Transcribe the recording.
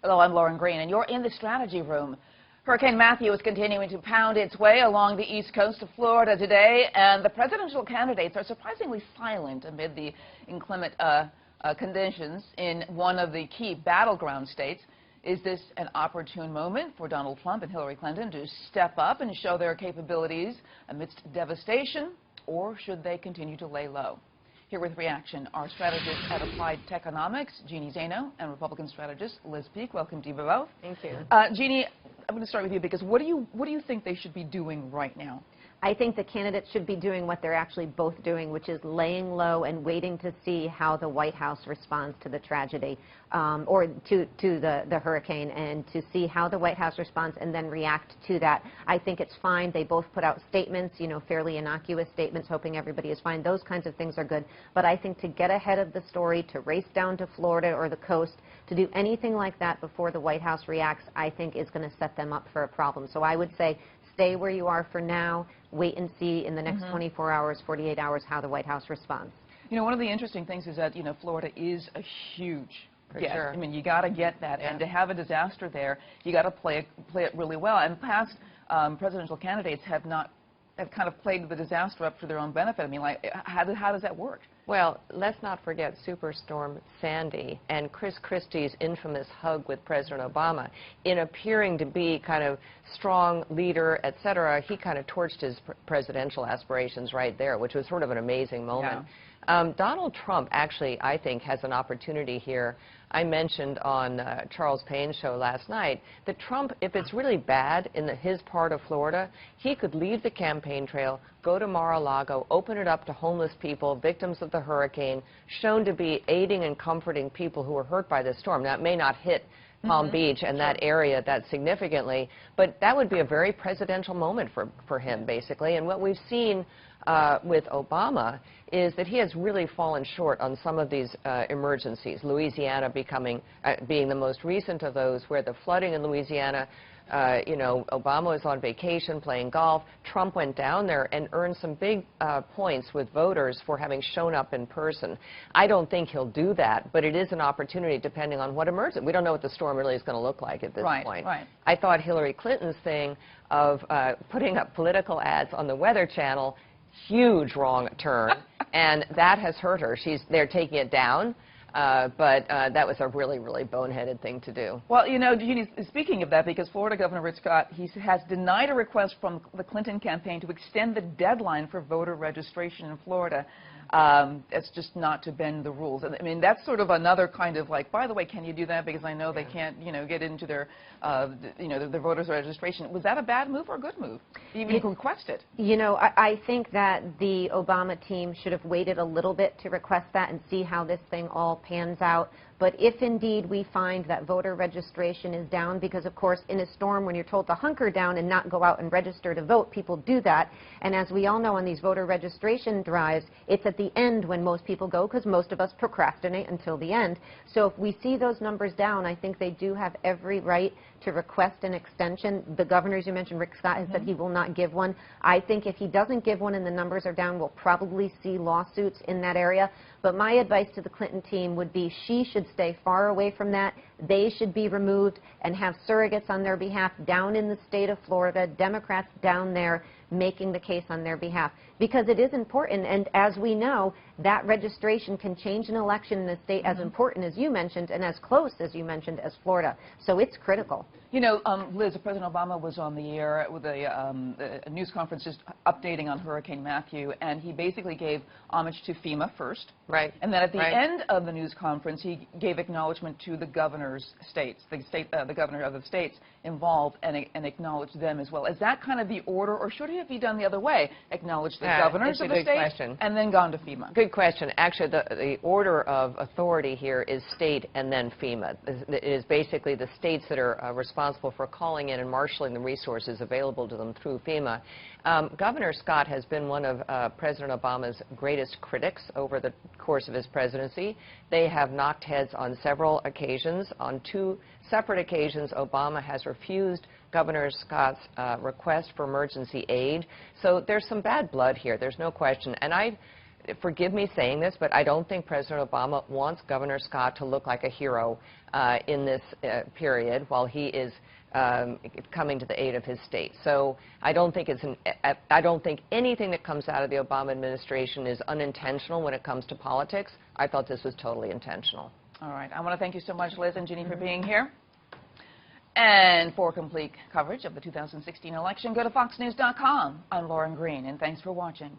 Hello, I'm Lauren Green, and you're in the strategy room. Hurricane Matthew is continuing to pound its way along the east coast of Florida today, and the presidential candidates are surprisingly silent amid the inclement conditions in one of the key battleground states. Is this an opportune moment for Donald Trump and Hillary Clinton to step up and show their capabilities amidst devastation, or should they continue to lay low? Here with reaction are strategists at Applied Techonomics, Jeanne Zaino, and Republican strategist Liz Peek. Welcome to you both. Thank you. Jeanne, I'm going to start with you because what do you think they should be doing right now? I think the candidates should be doing what they're actually both doing, which is laying low and waiting to see how the White House responds to the tragedy, or to the hurricane, and to see how the White House responds and then react to that. I think it's fine. They both put out statements, you know, fairly innocuous statements, hoping everybody is fine. Those kinds of things are good. But I think to get ahead of the story, to race down to Florida or the coast, to do anything like that before the White House reacts, I think is going to set them up for a problem. So I would say stay where you are for now. Wait and see in the next 24 hours, 48 hours, how the White House responds. You know, one of the interesting things is that, you know, Florida is a huge get. Sure. I mean, you got to get that. Yeah. And to have a disaster there, you got to play it really well. And past presidential candidates have kind of played the disaster up for their own benefit. I mean, like, how does that work? Well, let's not forget Superstorm Sandy and Chris Christie's infamous hug with President Obama. In appearing to be kind of strong leader, et cetera, he kind of torched his presidential aspirations right there, which was sort of an amazing moment. Yeah. Donald Trump actually, I think, has an opportunity here. I mentioned on Charles Payne's show last night that Trump, if it's really bad in his part of Florida, he could leave the campaign trail, go to Mar-a-Lago, open it up to homeless people, victims of the hurricane, shown to be aiding and comforting people who were hurt by this storm. Now, it may not hit Palm Beach and that area that significantly, but that would be a very presidential moment for him, basically. And what we've seen with Obama is that he has really fallen short on some of these emergencies. Louisiana being the most recent of those, where the flooding in Louisiana, you know, Obama was on vacation playing golf. Trump went down there and earned some big points with voters for having shown up in person. I don't think he'll do that, but it is an opportunity depending on what emerges. We don't know what the storm really is going to look like at this point. Right. I thought Hillary Clinton's thing of putting up political ads on the Weather Channel, huge wrong turn, and that has hurt her. They're taking it down. But that was a really, really boneheaded thing to do. Well, you know, Jeanne, speaking of that, because Florida Governor Rick Scott, he has denied a request from the Clinton campaign to extend the deadline for voter registration in Florida. It's just not to bend the rules. I mean, that's sort of another kind of like, by the way, can you do that? Because I know they can't, you know, get into their, you know, their voters registration. Was that a bad move or a good move? Even you can request it. You know, I think that the Obama team should have waited a little bit to request that and see how this thing all pans out. But if indeed we find that voter registration is down, because of course in a storm when you're told to hunker down and not go out and register to vote, people do that. And as we all know on these voter registration drives, it's at the end when most people go, because most of us procrastinate until the end. So if we see those numbers down, I think they do have every right to request an extension. The governor, as you mentioned, Rick Scott, has said he will not give one. I think if he doesn't give one and the numbers are down, we'll probably see lawsuits in that area. But my advice to the Clinton team would be she should stay far away from that. They should be removed and have surrogates on their behalf down in the state of Florida, Democrats down there making the case on their behalf. Because it is important, and as we know, that registration can change an election in a state as important as you mentioned and as close as you mentioned as Florida. So it's critical. You know, Liz, President Obama was on the air with a news conference just updating on Hurricane Matthew, and he basically gave homage to FEMA first. Right. And then at the end of the news conference, he gave acknowledgement to the governor's states, the governor of the states involved, and acknowledged them as well. Is that kind of the order, or should it be done the other way? Acknowledge the governors of the states and then gone to FEMA? Good question. Actually, the order of authority here is state and then FEMA. It is basically the states that are responsible for calling in and marshaling the resources available to them through FEMA. Governor Scott has been one of President Obama's greatest critics over the course of his presidency. They have knocked heads on several occasions. On two separate occasions, Obama has refused Governor Scott's request for emergency aid. So there's some bad blood here. There's no question. And I forgive me saying this, but I don't think President Obama wants Governor Scott to look like a hero in this period while he is coming to the aid of his state. So I don't think I don't think anything that comes out of the Obama administration is unintentional when it comes to politics. I thought this was totally intentional. All right. I want to thank you so much, Liz and Jeanne, for being here. And for complete coverage of the 2016 election, go to foxnews.com. I'm Lauren Green, and thanks for watching.